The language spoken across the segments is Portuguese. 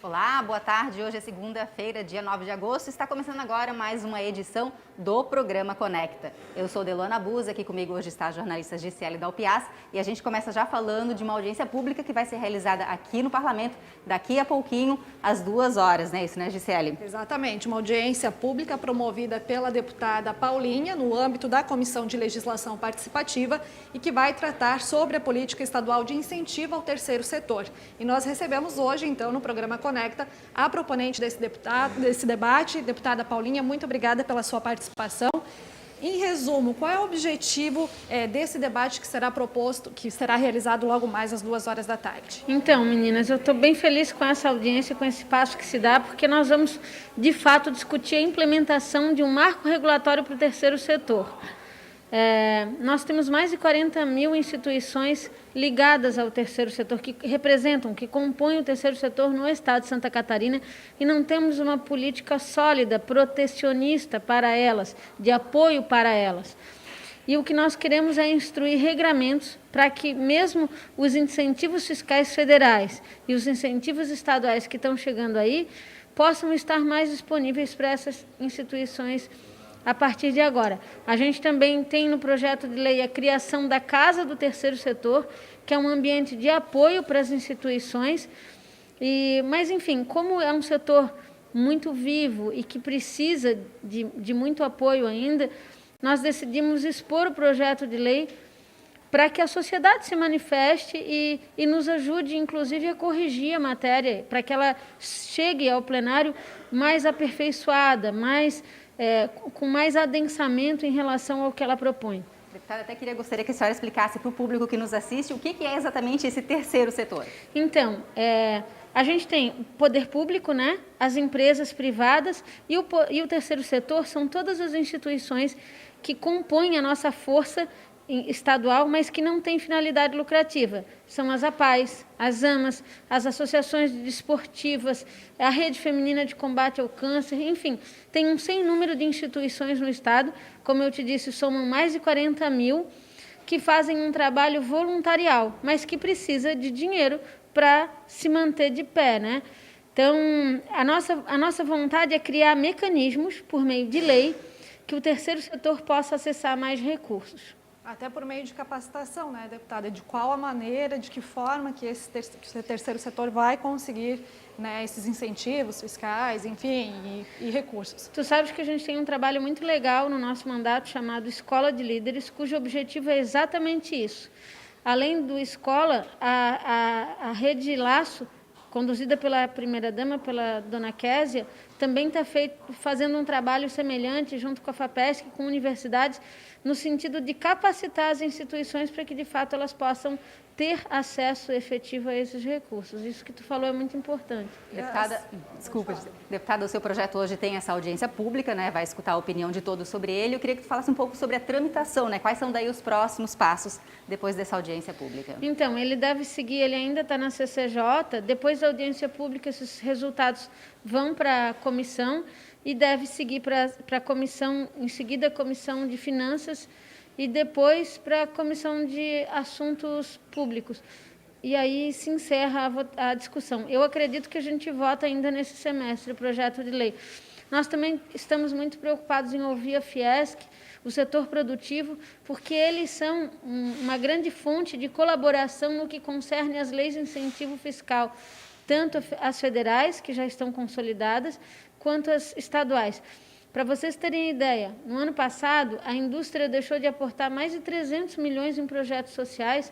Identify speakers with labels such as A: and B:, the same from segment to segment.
A: Olá, boa tarde. Hoje é segunda-feira, dia 9 de agosto. Está começando agora mais uma edição do programa Conecta. Eu sou Delana Buza, aqui comigo hoje está a jornalista Gisele Dalpiaz e a gente começa já falando de uma audiência pública que vai ser realizada aqui no Parlamento daqui a pouquinho, às 2 horas, né? Isso, né, Gisele?
B: Exatamente, uma audiência pública promovida pela deputada Paulinha no âmbito da Comissão de Legislação Participativa e que vai tratar sobre a política estadual de incentivo ao terceiro setor. E nós recebemos hoje, então, no programa Conecta, a proponente desse debate, deputada Paulinha, muito obrigada pela sua participação. Em resumo, qual é o objetivo desse debate que será proposto, que será realizado logo mais às 2 horas da tarde?
C: Então, meninas, eu estou bem feliz com essa audiência, com esse passo que se dá, porque nós vamos, de fato, discutir a implementação de um marco regulatório para o terceiro setor. Nós temos mais de 40 mil instituições ligadas ao terceiro setor, que representam, que compõem o terceiro setor no estado de Santa Catarina, e não temos uma política sólida, protecionista para elas, de apoio para elas. E o que nós queremos é instruir regramentos para que mesmo os incentivos fiscais federais e os incentivos estaduais que estão chegando aí possam estar mais disponíveis para essas instituições a partir de agora. A gente também tem no projeto de lei a criação da Casa do Terceiro Setor, que é um ambiente de apoio para as instituições. Mas, enfim, como é um setor muito vivo e que precisa de muito apoio ainda, nós decidimos expor o projeto de lei para que a sociedade se manifeste e nos ajude, inclusive, a corrigir a matéria, para que ela chegue ao plenário mais aperfeiçoada, com mais adensamento em relação ao que ela propõe.
A: Deputada, gostaria que a senhora explicasse para o público que nos assiste o que é exatamente esse terceiro setor.
C: Então, a gente tem o poder público, né, as empresas privadas e o terceiro setor são todas as instituições que compõem a nossa força estadual, mas que não tem finalidade lucrativa. São as APAES, as AMAs, as associações desportivas, a Rede Feminina de Combate ao Câncer, enfim, tem um sem número de instituições no estado, como eu te disse, somam mais de 40 mil, que fazem um trabalho voluntarial, mas que precisa de dinheiro para se manter de pé, né? Então, a nossa vontade é criar mecanismos, por meio de lei, que o terceiro setor possa acessar mais recursos.
B: Até por meio de capacitação, né, deputada? De qual a maneira, de que forma que esse terceiro setor vai conseguir, né, esses incentivos fiscais, enfim, e recursos.
C: Tu sabes que a gente tem um trabalho muito legal no nosso mandato chamado Escola de Líderes, cujo objetivo é exatamente isso. Além do Escola, a Rede Laço, conduzida pela primeira-dama, pela dona Késia, também está fazendo um trabalho semelhante junto com a FAPESC, com universidades, no sentido de capacitar as instituições para que, de fato, elas possam ter acesso efetivo a esses recursos. Isso que tu falou é muito importante.
A: Deputada, o seu projeto hoje tem essa audiência pública, né? Vai escutar a opinião de todos sobre ele. Eu queria que tu falasse um pouco sobre a tramitação, né? Quais são daí os próximos passos depois dessa audiência pública?
C: Então, ele deve seguir, ele ainda está na CCJ, depois da audiência pública, esses resultados vão para a comissão e deve seguir para a comissão, em seguida a comissão de finanças e depois para a comissão de assuntos públicos. E aí se encerra a discussão. Eu acredito que a gente vota ainda nesse semestre o projeto de lei. Nós também estamos muito preocupados em ouvir a Fiesc, o setor produtivo, porque eles são uma grande fonte de colaboração no que concerne às leis de incentivo fiscal, tanto as federais, que já estão consolidadas, quanto as estaduais. Para vocês terem ideia, no ano passado, a indústria deixou de aportar mais de 300 milhões em projetos sociais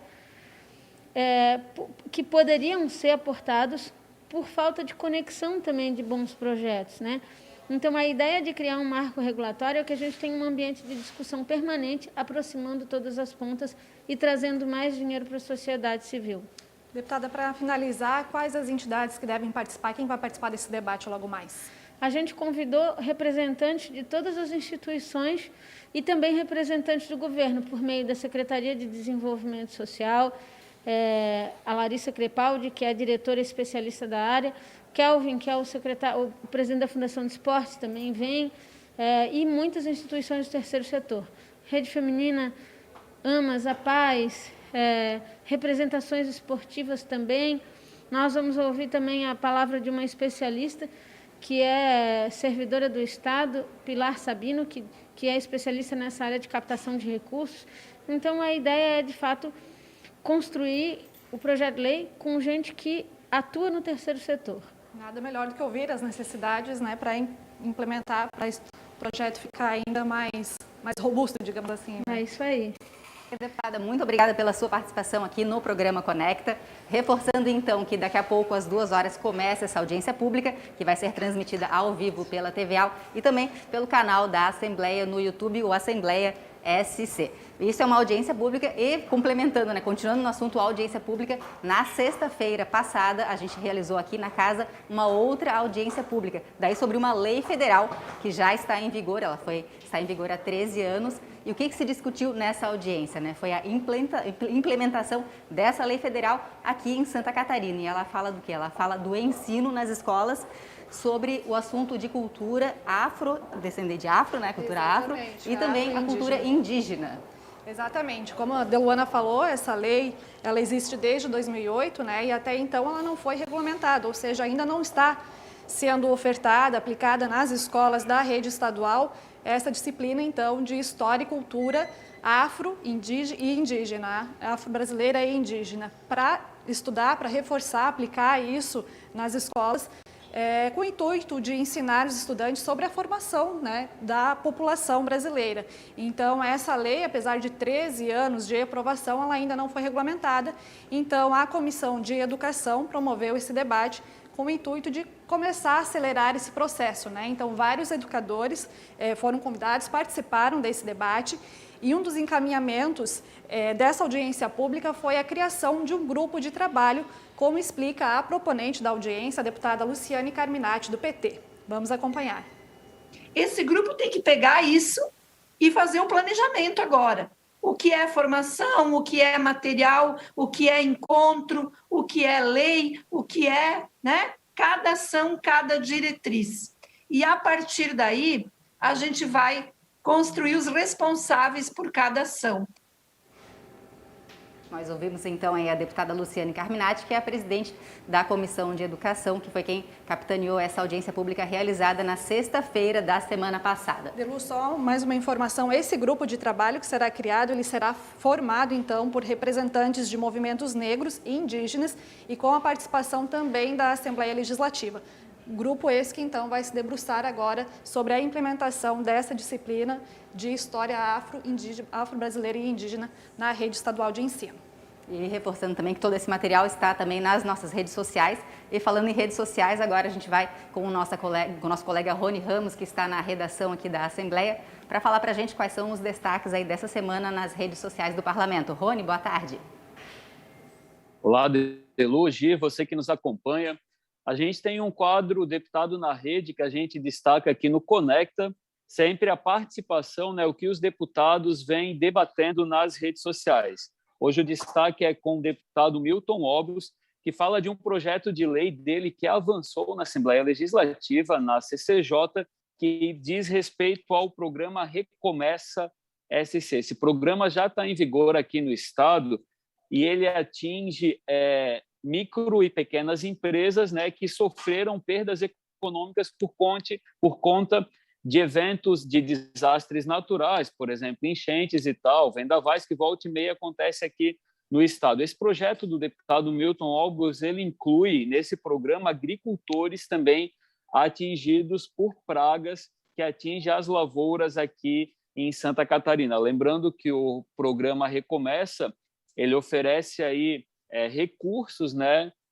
C: que poderiam ser aportados por falta de conexão também de bons projetos, né? Então, a ideia de criar um marco regulatório é que a gente tenha um ambiente de discussão permanente, aproximando todas as pontas e trazendo mais dinheiro para a sociedade civil.
B: Deputada, para finalizar, quais as entidades que devem participar? Quem vai participar desse debate logo mais?
C: A gente convidou representantes de todas as instituições e também representantes do governo, por meio da Secretaria de Desenvolvimento Social, a Larissa Crepaldi, que é a diretora especialista da área, Kelvin, que é o presidente da Fundação de Esportes, também vem, e muitas instituições do terceiro setor. Rede Feminina, AMAS, APAES, representações esportivas também, Nós vamos ouvir também a palavra de uma especialista que é servidora do Estado, Pilar Sabino, que é especialista nessa área de captação de recursos. Então, a ideia é, de fato, construir o projeto de lei com gente que atua no terceiro setor.
B: Nada melhor do que ouvir as necessidades, né, para implementar, para o projeto ficar ainda mais robusto, digamos assim. Né?
C: É isso aí.
A: Deputada, muito obrigada pela sua participação aqui no programa Conecta, reforçando então que daqui a pouco, às 2 horas, começa essa audiência pública, que vai ser transmitida ao vivo pela TVA e também pelo canal da Assembleia no YouTube, o Assembleia SC. Isso é uma audiência pública e, complementando, continuando no assunto audiência pública, na sexta-feira passada a gente realizou aqui na casa uma outra audiência pública, daí sobre uma lei federal que já está em vigor, está em vigor há 13 anos. E o que se discutiu nessa audiência? Foi a implementação dessa lei federal aqui em Santa Catarina. E ela fala do quê? Ela fala do ensino nas escolas sobre o assunto de cultura descendente de afro, cultura afro, e também a cultura indígena.
B: Exatamente. Como a Deluana falou, essa lei ela existe desde 2008, e até então ela não foi regulamentada, ou seja, ainda não está sendo ofertada, aplicada nas escolas da rede estadual, essa disciplina, então, de História e Cultura afro e indígena, afro-brasileira e indígena, para estudar, para reforçar, aplicar isso nas escolas, com o intuito de ensinar os estudantes sobre a formação da população brasileira. Então, essa lei, apesar de 13 anos de aprovação, ela ainda não foi regulamentada. Então, a Comissão de Educação promoveu esse debate com o intuito de começar a acelerar esse processo. Então, vários educadores foram convidados, participaram desse debate, e um dos encaminhamentos dessa audiência pública foi a criação de um grupo de trabalho, como explica a proponente da audiência, a deputada Luciane Carminati, do PT. Vamos acompanhar.
D: Esse grupo tem que pegar isso e fazer um planejamento agora. O que é formação, o que é material, o que é encontro, o que é lei, o que é, cada ação, cada diretriz. E, a partir daí, a gente vai construir os responsáveis por cada ação.
A: Nós ouvimos, então, a deputada Luciane Carminati, que é a presidente da Comissão de Educação, que foi quem capitaneou essa audiência pública realizada na sexta-feira da semana passada.
B: Delu, só mais uma informação. Esse grupo de trabalho que será criado, ele será formado, então, por representantes de movimentos negros e indígenas e com a participação também da Assembleia Legislativa. Grupo esse que, então, vai se debruçar agora sobre a implementação dessa disciplina de História afro-brasileira e indígena na rede estadual de ensino.
A: E reforçando também que todo esse material está também nas nossas redes sociais. E falando em redes sociais, agora a gente vai com o nosso colega Rony Ramos, que está na redação aqui da Assembleia, para falar para a gente quais são os destaques aí dessa semana nas redes sociais do Parlamento. Rony, boa tarde.
E: Olá, Delu, Gi, você que nos acompanha. A gente tem um quadro Deputado na Rede que a gente destaca aqui no Conecta, sempre a participação, o que os deputados vêm debatendo nas redes sociais. Hoje o destaque é com o deputado Milton Obros, que fala de um projeto de lei dele que avançou na Assembleia Legislativa, na CCJ, que diz respeito ao programa Recomeça SC. Esse programa já está em vigor aqui no Estado e ele atinge micro e pequenas empresas que sofreram perdas econômicas por conta de eventos de desastres naturais, por exemplo, enchentes e tal, vendavais que volta e meia acontece aqui no Estado. Esse projeto do deputado Milton Obros, ele inclui nesse programa agricultores também atingidos por pragas que atingem as lavouras aqui em Santa Catarina. Lembrando que o programa Recomeça, ele oferece aí recursos,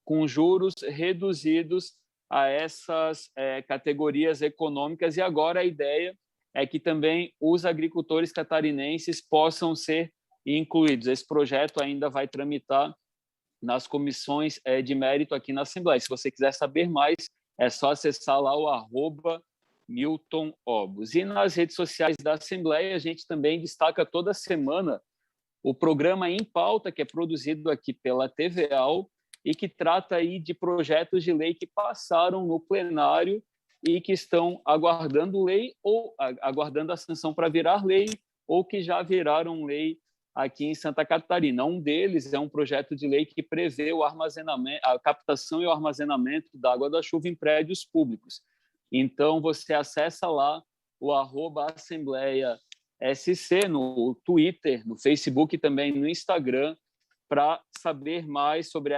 E: com juros reduzidos a essas categorias econômicas, e agora a ideia é que também os agricultores catarinenses possam ser incluídos. Esse projeto ainda vai tramitar nas comissões de mérito aqui na Assembleia. Se você quiser saber mais, é só acessar lá o @Milton Obros. E nas redes sociais da Assembleia, a gente também destaca toda semana o programa Em Pauta, que é produzido aqui pela TVA e que trata aí de projetos de lei que passaram no plenário e que estão aguardando lei ou aguardando a sanção para virar lei ou que já viraram lei aqui em Santa Catarina. Um deles é um projeto de lei que prevê o armazenamento, a captação e o armazenamento da água da chuva em prédios públicos. Então, você acessa lá o @AssembleiaSC no Twitter, no Facebook e também no Instagram, para saber mais sobre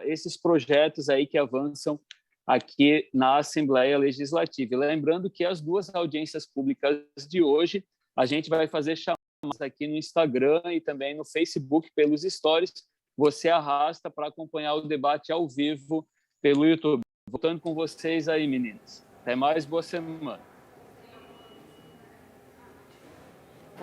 E: esses projetos aí que avançam aqui na Assembleia Legislativa. E lembrando que as 2 audiências públicas de hoje, a gente vai fazer chamadas aqui no Instagram e também no Facebook pelos stories. Você arrasta para acompanhar o debate ao vivo pelo YouTube. Voltando com vocês aí, meninas. Até mais, boa semana.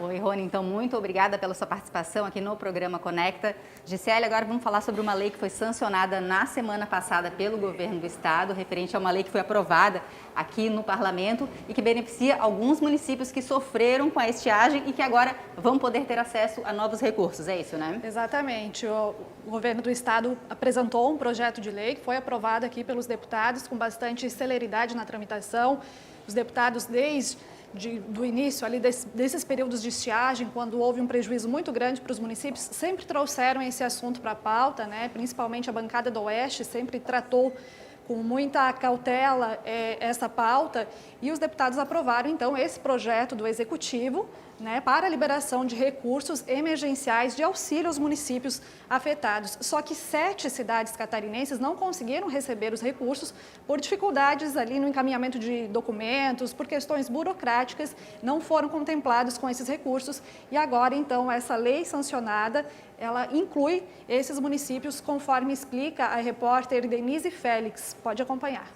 A: Oi, Rony, então muito obrigada pela sua participação aqui no programa Conecta. Gisele, agora vamos falar sobre uma lei que foi sancionada na semana passada pelo governo do estado, referente a uma lei que foi aprovada aqui no parlamento e que beneficia alguns municípios que sofreram com a estiagem e que agora vão poder ter acesso a novos recursos, é isso, né?
B: Exatamente. O governo do estado apresentou um projeto de lei que foi aprovado aqui pelos deputados com bastante celeridade na tramitação. Os deputados, do início ali desses períodos de estiagem, quando houve um prejuízo muito grande para os municípios, sempre trouxeram esse assunto para a pauta, né? Principalmente a bancada do Oeste sempre tratou com muita cautela essa pauta, e os deputados aprovaram então esse projeto do Executivo, né, para a liberação de recursos emergenciais de auxílio aos municípios afetados. Só que 7 cidades catarinenses não conseguiram receber os recursos por dificuldades ali no encaminhamento de documentos, por questões burocráticas, não foram contemplados com esses recursos. E agora, então, essa lei sancionada, ela inclui esses municípios, conforme explica a repórter Denise Félix. Pode acompanhar.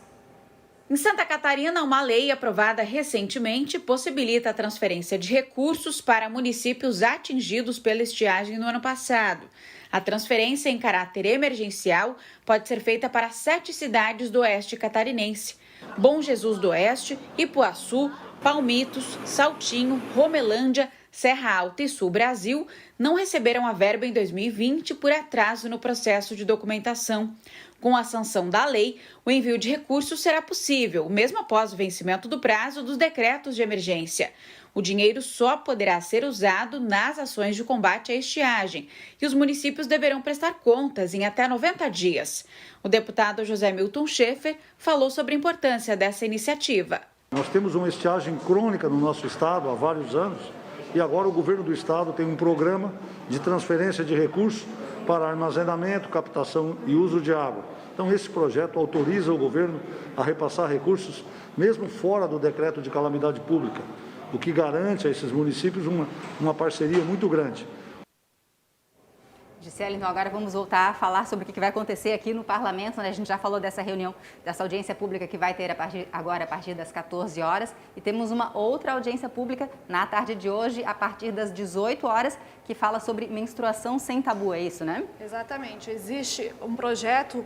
F: Em Santa Catarina, uma lei aprovada recentemente possibilita a transferência de recursos para municípios atingidos pela estiagem no ano passado. A transferência em caráter emergencial pode ser feita para 7 cidades do oeste catarinense: Bom Jesus do Oeste, Ipuaçu, Palmitos, Saltinho, Romelândia, Serra Alta e Sul Brasil não receberam a verba em 2020 por atraso no processo de documentação. Com a sanção da lei, o envio de recursos será possível, mesmo após o vencimento do prazo dos decretos de emergência. O dinheiro só poderá ser usado nas ações de combate à estiagem e os municípios deverão prestar contas em até 90 dias. O deputado José Milton Schaefer falou sobre a importância dessa iniciativa.
G: Nós temos uma estiagem crônica no nosso estado há vários anos e agora o governo do estado tem um programa de transferência de recursos para armazenamento, captação e uso de água. Então, esse projeto autoriza o governo a repassar recursos, mesmo fora do decreto de calamidade pública, o que garante a esses municípios uma parceria muito grande.
A: Gisele, então agora vamos voltar a falar sobre o que vai acontecer aqui no parlamento, né? A gente já falou dessa reunião, dessa audiência pública que vai ter a partir das 14 horas, e temos uma outra audiência pública na tarde de hoje, a partir das 18 horas, que fala sobre menstruação sem tabu, é isso, né?
B: Exatamente. Existe um projeto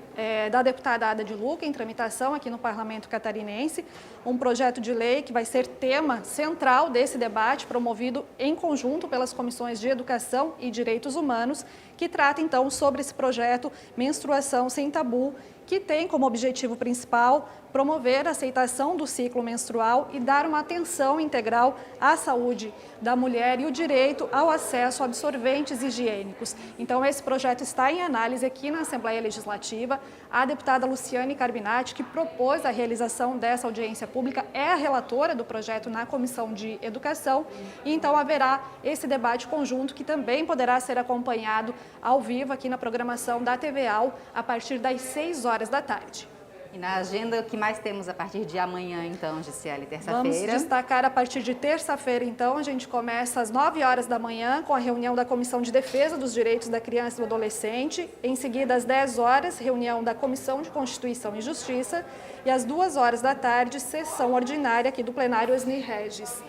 B: da deputada Ada de Luca em tramitação aqui no Parlamento Catarinense, um projeto de lei que vai ser tema central desse debate, promovido em conjunto pelas comissões de Educação e Direitos Humanos, que trata então sobre esse projeto Menstruação Sem Tabu, que tem como objetivo principal promover a aceitação do ciclo menstrual e dar uma atenção integral à saúde da mulher e o direito ao acesso a absorventes higiênicos. Então, esse projeto está em análise aqui na Assembleia Legislativa. A deputada Luciane Carbinati, que propôs a realização dessa audiência pública, é a relatora do projeto na Comissão de Educação, e então haverá esse debate conjunto que também poderá ser acompanhado ao vivo aqui na programação da TV-AL a partir das 6 horas da tarde.
A: E na agenda, o que mais temos a partir de amanhã, então, Gisele, terça-feira?
B: Vamos destacar a partir de terça-feira, então, a gente começa às 9 horas da manhã com a reunião da Comissão de Defesa dos Direitos da Criança e do Adolescente. Em seguida, às 10 horas, reunião da Comissão de Constituição e Justiça. E às 2 horas da tarde, sessão ordinária aqui do plenário Osni Regis.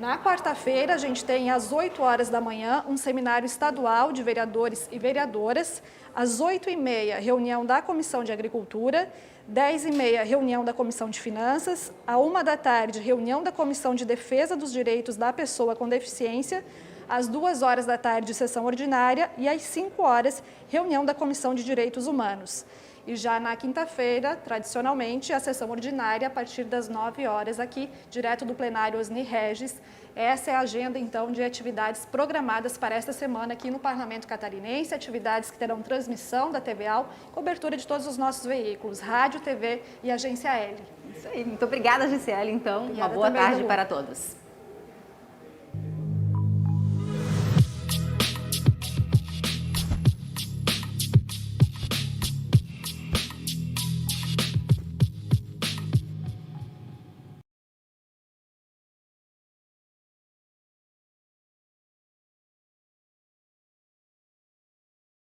B: Na quarta-feira, a gente tem às 8 horas da manhã um seminário estadual de vereadores e vereadoras. Às 8h30, reunião da Comissão de Agricultura. 10h30, reunião da Comissão de Finanças. À 1 da tarde, reunião da Comissão de Defesa dos Direitos da Pessoa com Deficiência. Às 2 horas da tarde, sessão ordinária. E às 5 horas, reunião da Comissão de Direitos Humanos. E já na quinta-feira, tradicionalmente, a sessão ordinária a partir das 9 horas aqui, direto do plenário Osni Regis. Essa é a agenda, então, de atividades programadas para esta semana aqui no Parlamento Catarinense, atividades que terão transmissão da TVAL, cobertura de todos os nossos veículos, rádio, TV e agência L.
A: Isso aí, muito obrigada, Gisele, então.
B: Obrigada
A: uma boa
B: também,
A: tarde
B: Lu.
A: para todos.